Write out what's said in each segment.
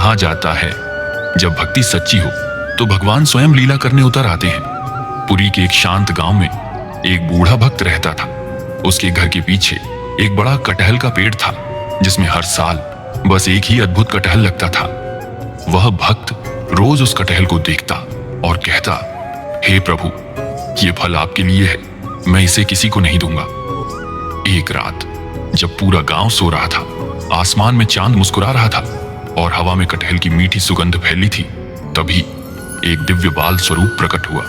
कहा जाता है जब भक्ति सच्ची हो तो भगवान स्वयं लीला करने उतर आते हैं। पुरी के एक शांत गांव में एक बूढ़ा भक्त रहता था। उसके घर के पीछे एक बड़ा कटहल का पेड़ था जिसमें हर साल बस एक ही अद्भुत कटहल लगता था। वह भक्त रोज उस कटहल को देखता और कहता, हे प्रभु, ये फल आपके लिए है, मैं इसे किसी को नहीं दूंगा। एक रात जब पूरा गांव सो रहा था, आसमान में चांद मुस्कुरा रहा था और हवा में कटहल की मीठी सुगंध फैली थी, तभी एक दिव्य बाल स्वरूप प्रकट हुआ।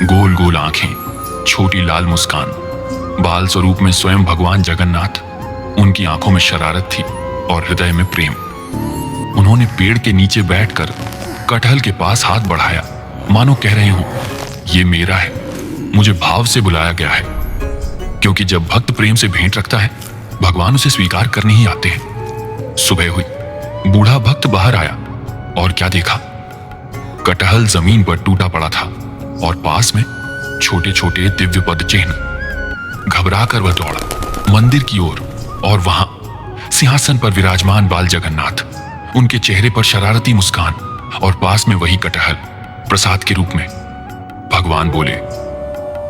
गोल गोल आंखें, छोटी लाल मुस्कान, बाल स्वरूप में स्वयं भगवान जगन्नाथ। उनकी आंखों में शरारत थी और हृदय में प्रेम। उन्होंने पेड़ के नीचे बैठकर कटहल के पास हाथ बढ़ाया, मानो कह रहे हो, ये मेरा है, मुझे भाव से बुलाया गया है। क्योंकि जब भक्त प्रेम से भेंट रखता है, भगवान उसे स्वीकार करने ही आते हैं। सुबह हुई, बूढ़ा भक्त बाहर आया और क्या देखा, कटहल जमीन पर टूटा पड़ा था और पास में छोटे छोटे दिव्य पद चिन्ह। घबराकर वह दौड़ा मंदिर की ओर और वहां सिंहासन पर विराजमान बाल जगन्नाथ, उनके चेहरे पर शरारती मुस्कान और पास में वही कटहल प्रसाद के रूप में। भगवान बोले,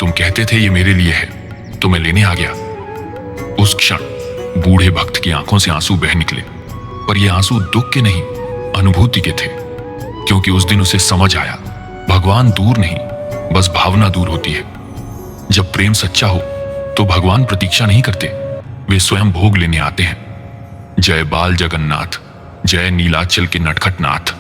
तुम कहते थे ये मेरे लिए है, तो मैं लेने आ गया। उस क्षण बूढ़े भक्त की आंखों से आंसू बह निकले, पर ये आंसू दुख के नहीं, अनुभूति के थे। क्योंकि उस दिन उसे समझ आया, भगवान दूर नहीं, बस भावना दूर होती है। जब प्रेम सच्चा हो तो भगवान प्रतीक्षा नहीं करते, वे स्वयं भोग लेने आते हैं। जय बाल जगन्नाथ, जय नीलाचल के नटखट नाथ।